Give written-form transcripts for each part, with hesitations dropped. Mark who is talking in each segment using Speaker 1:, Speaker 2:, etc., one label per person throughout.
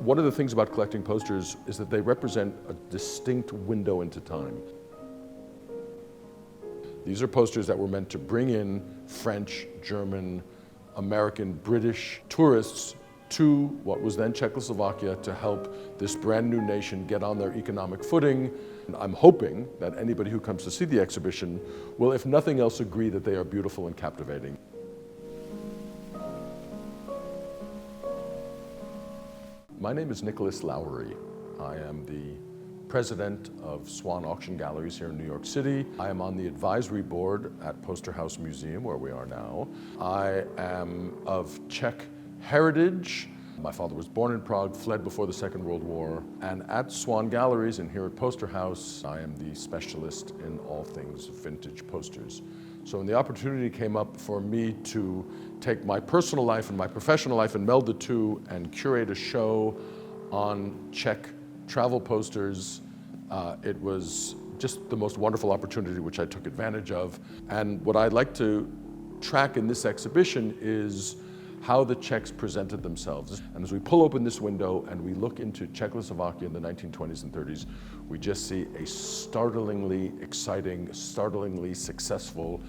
Speaker 1: One of the things about collecting posters is that they represent a distinct window into time. These are posters that were meant to bring in French, German, American, British tourists to what was then Czechoslovakia to help this brand new nation get on their economic footing. And I'm hoping that anybody who comes to see the exhibition will, if nothing else, agree that they are beautiful and captivating. My name is Nicholas Lowry. I am the president of Swann Auction Galleries here in New York City. I am on the advisory board at Poster House Museum, where we are now. I am of Czech heritage. My father was born in Prague, fled before the Second World War, and at Swann Galleries and here at Poster House, I am the specialist in all things vintage posters. So when the opportunity came up for me to take my personal life and my professional life and meld the two and curate a show on Czech travel posters, it was just the most wonderful opportunity which I took advantage of. And what I'd like to track in this exhibition is how the Czechs presented themselves. And as we pull open this window and we look into Czechoslovakia in the 1920s and 30s, we just see a startlingly exciting, startlingly successful,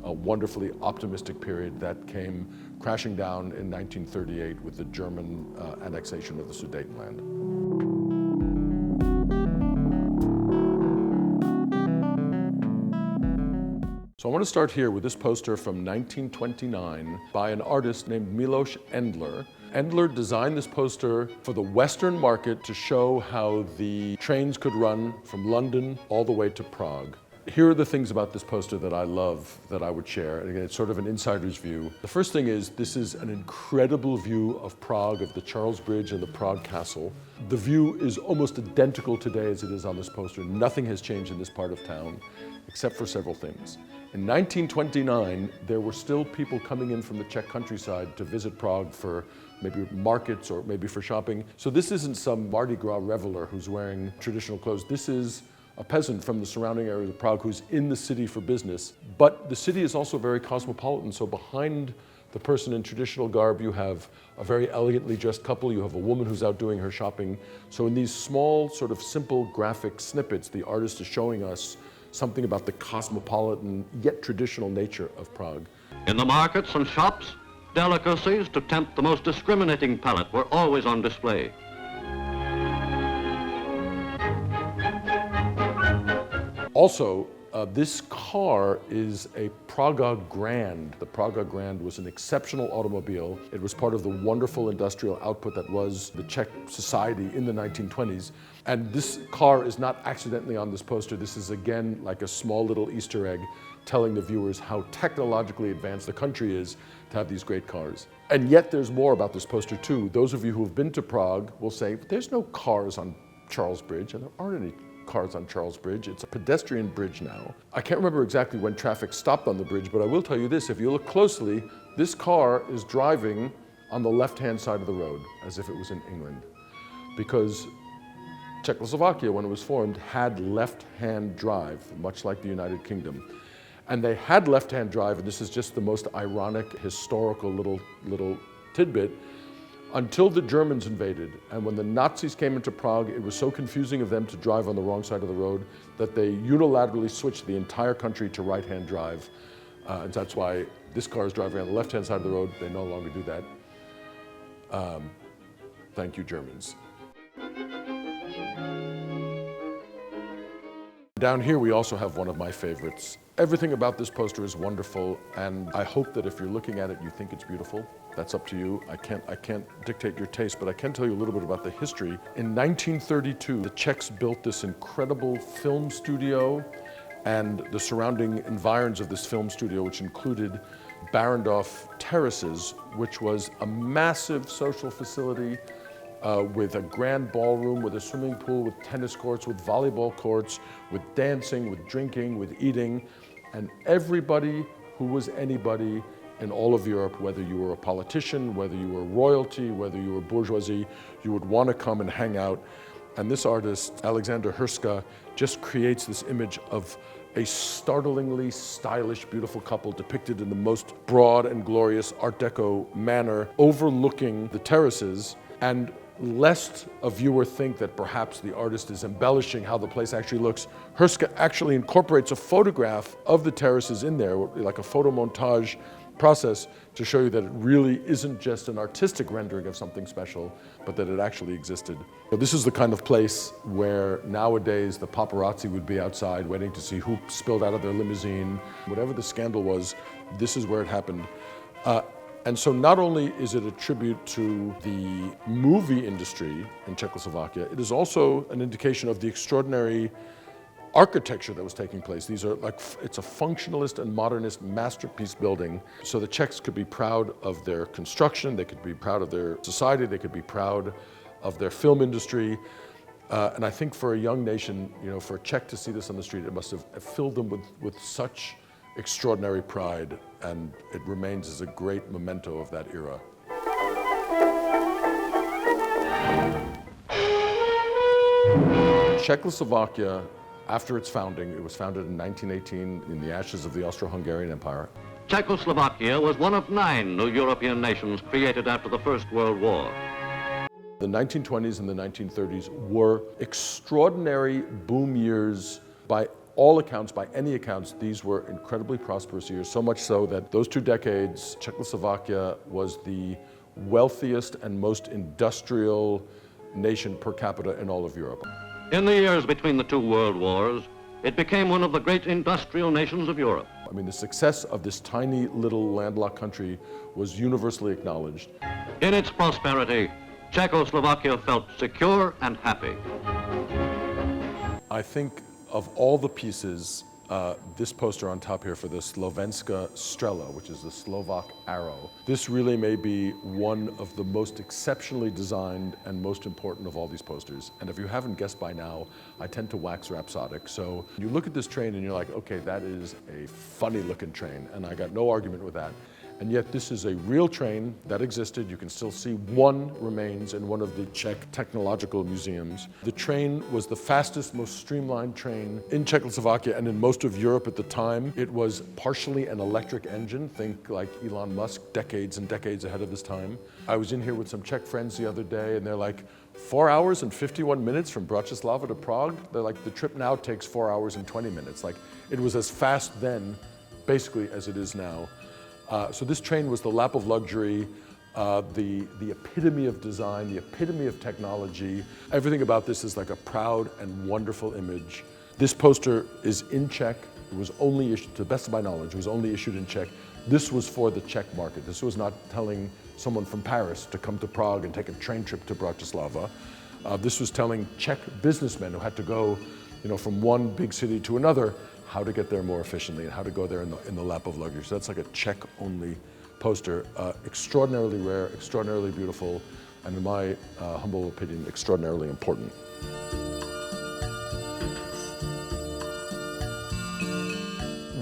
Speaker 1: a wonderfully optimistic period that came crashing down in 1938 with the German annexation of the Sudetenland. So I want to start here with this poster from 1929 by an artist named Miloš Endler. Endler designed this poster for the Western market to show how the trains could run from London all the way to Prague. Here are the things about this poster that I love that I would share. And again, it's sort of an insider's view. The first thing is this is an incredible view of Prague, of the Charles Bridge and the Prague Castle. The view is almost identical today as it is on this poster. Nothing has changed in this part of town, except for several things. In 1929, there were still people coming in from the Czech countryside to visit Prague for maybe markets or maybe for shopping. So this isn't some Mardi Gras reveler who's wearing traditional clothes. This is a peasant from the surrounding area of Prague who's in the city for business. But the city is also very cosmopolitan, so behind the person in traditional garb, you have a very elegantly dressed couple, you have a woman who's out doing her shopping. So in these small, sort of simple graphic snippets, the artist is showing us something about the cosmopolitan, yet traditional nature of Prague.
Speaker 2: In the markets and shops, delicacies to tempt the most discriminating palate were always on display.
Speaker 1: Also, this car is a Praga Grand. The Praga Grand was an exceptional automobile. It was part of the wonderful industrial output that was the Czech society in the 1920s. And this car is not accidentally on this poster. This is, again, like a small little Easter egg telling the viewers how technologically advanced the country is to have these great cars. And yet there's more about this poster too. Those of you who have been to Prague will say, there's no cars on Charles Bridge, and there aren't any cars on Charles Bridge. It's a pedestrian bridge now. I can't remember exactly when traffic stopped on the bridge, but I will tell you this, if you look closely, this car is driving on the left-hand side of the road, as if it was in England. Because Czechoslovakia, when it was formed, had left-hand drive, much like the United Kingdom. And they had left-hand drive, and this is just the most ironic, historical little tidbit, until the Germans invaded. And when the Nazis came into Prague, it was so confusing of them to drive on the wrong side of the road that they unilaterally switched the entire country to right-hand drive. And that's why this car is driving on the left-hand side of the road. They no longer do that. Thank you, Germans. Down here, we also have one of my favorites. Everything about this poster is wonderful, and I hope that if you're looking at it, you think it's beautiful. That's up to you. I can't dictate your taste, but I can tell you a little bit about the history. In 1932, the Czechs built this incredible film studio and the surrounding environs of this film studio, which included Barrandov terraces, which was a massive social facility with a grand ballroom, with a swimming pool, with tennis courts, with volleyball courts, with dancing, with drinking, with eating. And everybody who was anybody in all of Europe, whether you were a politician, whether you were royalty, whether you were bourgeoisie, you would want to come and hang out. And this artist, Alexander Hrska, just creates this image of a startlingly stylish, beautiful couple depicted in the most broad and glorious Art Deco manner, overlooking the terraces. And lest a viewer think that perhaps the artist is embellishing how the place actually looks, Hrska actually incorporates a photograph of the terraces in there, like a photo montage process, to show you that it really isn't just an artistic rendering of something special, but that it actually existed. So this is the kind of place where nowadays the paparazzi would be outside waiting to see who spilled out of their limousine. Whatever the scandal was, this is where it happened. And so not only is it a tribute to the movie industry in Czechoslovakia, it is also an indication of the extraordinary architecture that was taking place. These are it's a functionalist and modernist masterpiece building. So the Czechs could be proud of their construction, they could be proud of their society, they could be proud of their film industry. And I think for a young nation, for a Czech to see this on the street, it must have filled them with such extraordinary pride, and it remains as a great memento of that era. Czechoslovakia, after its founding, it was founded in 1918 in the ashes of the Austro-Hungarian Empire.
Speaker 2: Czechoslovakia was one of 9 new European nations created after the First World War.
Speaker 1: The 1920s and the 1930s were extraordinary boom years by all accounts, by any accounts. These were incredibly prosperous years, so much so that those 2 decades, Czechoslovakia was the wealthiest and most industrial nation per capita in all of Europe.
Speaker 2: In the years between the 2 world wars, it became one of the great industrial nations of Europe.
Speaker 1: I mean, the success of this tiny little landlocked country was universally acknowledged.
Speaker 2: In its prosperity, Czechoslovakia felt secure and happy.
Speaker 1: I think of all the pieces, this poster on top here for the Slovenska strela, which is the Slovak arrow, this really may be one of the most exceptionally designed and most important of all these posters. And if you haven't guessed by now, I tend to wax rhapsodic. So you look at this train and you're like, okay, that is a funny looking train, and I got no argument with that. And yet this is a real train that existed. You can still see one remains in one of the Czech technological museums. The train was the fastest, most streamlined train in Czechoslovakia and in most of Europe at the time. It was partially an electric engine. Think like Elon Musk, decades and decades ahead of his time. I was in here with some Czech friends the other day, and they're like, 4 hours and 51 minutes from Bratislava to Prague? They're like, the trip now takes 4 hours and 20 minutes. Like, it was as fast then, basically, as it is now. So this train was the lap of luxury, the epitome of design, the epitome of technology. Everything about this is like a proud and wonderful image. This poster is in Czech. It was only issued, to the best of my knowledge, it was only issued in Czech. This was for the Czech market. This was not telling someone from Paris to come to Prague and take a train trip to Bratislava. This was telling Czech businessmen who had to go, from one big city to another, how to get there more efficiently and how to go there in the lap of luxury. So that's like a Czech-only poster. Extraordinarily rare, extraordinarily beautiful, and in my humble opinion, extraordinarily important.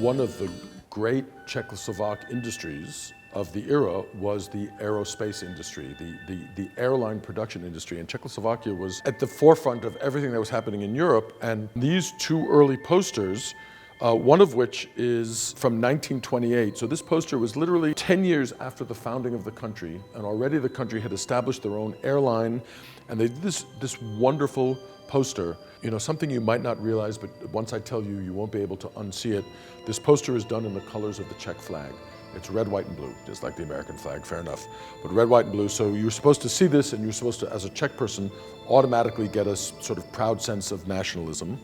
Speaker 1: One of the great Czechoslovak industries of the era was the aerospace industry, the airline production industry. And Czechoslovakia was at the forefront of everything that was happening in Europe. And these 2 early posters, one of which is from 1928. So this poster was literally 10 years after the founding of the country, and already the country had established their own airline, and they did this wonderful poster. Something you might not realize, but once I tell you, you won't be able to unsee it. This poster is done in the colors of the Czech flag. It's red, white, and blue, just like the American flag, fair enough. But red, white, and blue, so you're supposed to see this, and you're supposed to, as a Czech person, automatically get a sort of proud sense of nationalism.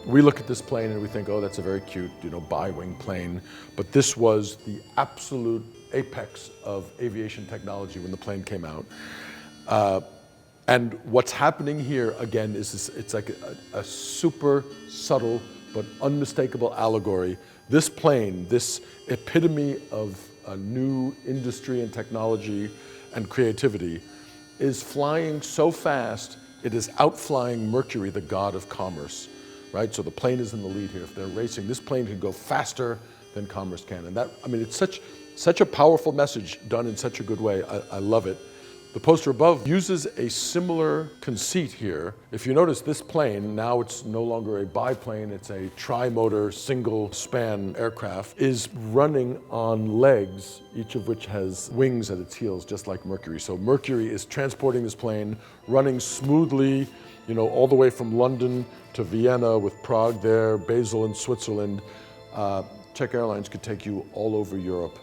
Speaker 1: We look at this plane and we think, oh, that's a very cute, bi-wing plane. But this was the absolute apex of aviation technology when the plane came out. And what's happening here, again, is it's like a super subtle but unmistakable allegory. This plane, this epitome of a new industry and technology and creativity, is flying so fast, it is outflying Mercury, the god of commerce. Right, so the plane is in the lead here. If they're racing, this plane can go faster than commerce can. And that, it's such a powerful message done in such a good way. I love it. The poster above uses a similar conceit here. If you notice this plane, now it's no longer a biplane, it's a tri-motor, single-span aircraft, is running on legs, each of which has wings at its heels, just like Mercury. So Mercury is transporting this plane, running smoothly, all the way from London to Vienna, with Prague there, Basel in Switzerland. Czech Airlines could take you all over Europe.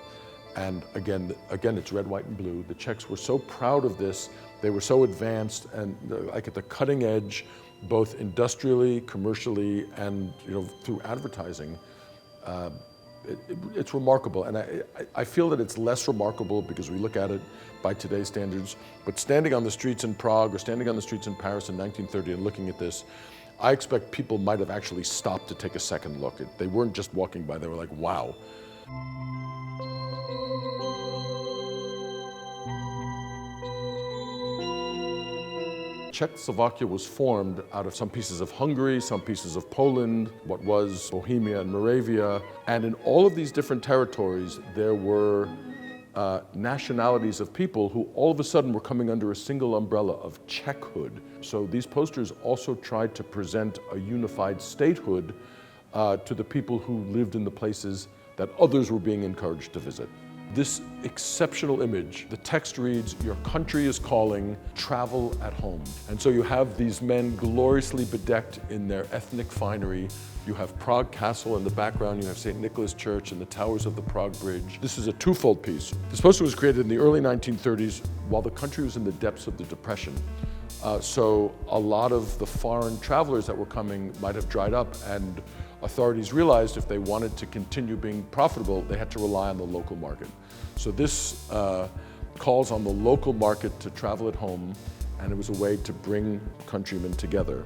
Speaker 1: And again, it's red, white, and blue. The Czechs were so proud of this. They were so advanced and like at the cutting edge, both industrially, commercially, and through advertising. It's remarkable, and I feel that it's less remarkable because we look at it by today's standards. But standing on the streets in Prague or standing on the streets in Paris in 1930 and looking at this, I expect people might have actually stopped to take a second look. They weren't just walking by, they were like, wow. Czechoslovakia was formed out of some pieces of Hungary, some pieces of Poland, what was Bohemia and Moravia. And in all of these different territories, there were nationalities of people who all of a sudden were coming under a single umbrella of Czechhood. So these posters also tried to present a unified statehood to the people who lived in the places that others were being encouraged to visit. This exceptional image, the text reads, "Your country is calling, travel at home." And so you have these men gloriously bedecked in their ethnic finery. You have Prague Castle in the background, you have St. Nicholas Church and the towers of the Prague Bridge. This is a twofold piece. This poster was created in the early 1930s while the country was in the depths of the Depression. So a lot of the foreign travelers that were coming might have dried up, and authorities realized if they wanted to continue being profitable, they had to rely on the local market. So this calls on the local market to travel at home, and it was a way to bring countrymen together.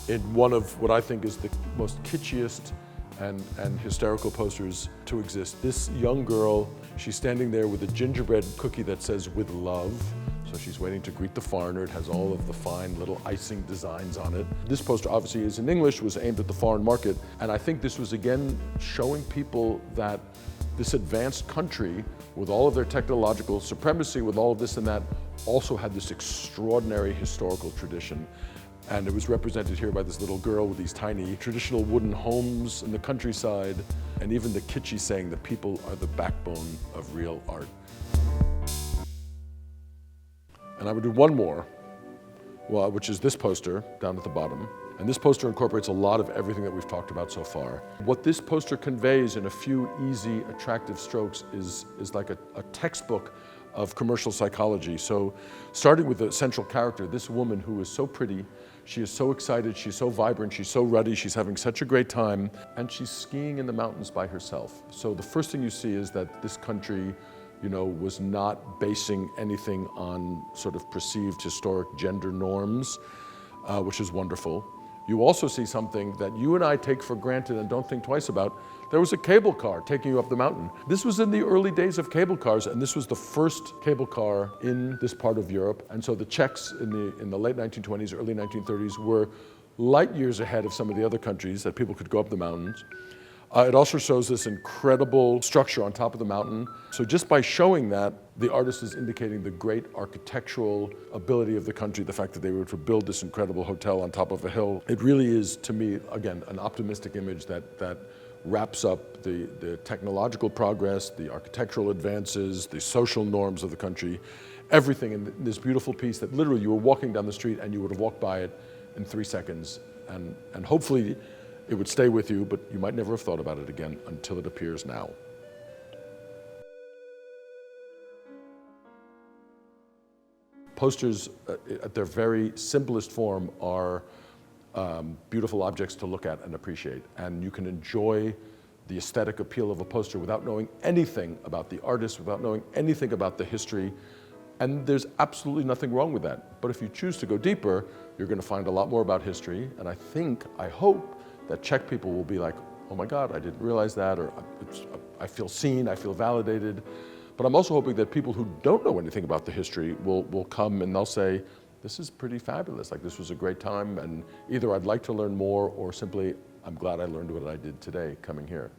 Speaker 1: In one of what I think is the most kitschiest and hysterical posters to exist, this young girl, she's standing there with a gingerbread cookie that says "with love." So she's waiting to greet the foreigner. It has all of the fine little icing designs on it. This poster obviously is in English, was aimed at the foreign market. And I think this was again showing people that this advanced country, with all of their technological supremacy, with all of this and that, also had this extraordinary historical tradition. And it was represented here by this little girl with these tiny traditional wooden homes in the countryside, and even the kitschy saying that people are the backbone of real art. And I would do one more, which is this poster down at the bottom. And this poster incorporates a lot of everything that we've talked about so far. What this poster conveys in a few easy, attractive strokes is like a textbook of commercial psychology. So starting with the central character, this woman who is so pretty, she is so excited, she's so vibrant, she's so ruddy, she's having such a great time, and she's skiing in the mountains by herself. So the first thing you see is that this country was not basing anything on sort of perceived historic gender norms, which is wonderful. You also see something that you and I take for granted and don't think twice about. There was a cable car taking you up the mountain. This was in the early days of cable cars, and this was the first cable car in this part of Europe. And so the Czechs in the late 1920s, early 1930s were light years ahead of some of the other countries that people could go up the mountains. It also shows this incredible structure on top of the mountain. So just by showing that, the artist is indicating the great architectural ability of the country, the fact that they were to build this incredible hotel on top of a hill. It really is, to me, again, an optimistic image that wraps up the technological progress, the architectural advances, the social norms of the country, everything in this beautiful piece that literally you were walking down the street and you would have walked by it in 3 seconds. And hopefully, it would stay with you, but you might never have thought about it again until it appears now. Posters, at their very simplest form, are beautiful objects to look at and appreciate. And you can enjoy the aesthetic appeal of a poster without knowing anything about the artist, without knowing anything about the history. And there's absolutely nothing wrong with that. But if you choose to go deeper, you're going to find a lot more about history. And I hope, that Czech people will be like, oh my God, I didn't realize that, or I feel seen, I feel validated. But I'm also hoping that people who don't know anything about the history will come and they'll say, this is pretty fabulous, like this was a great time, and either I'd like to learn more, or simply, I'm glad I learned what I did today coming here.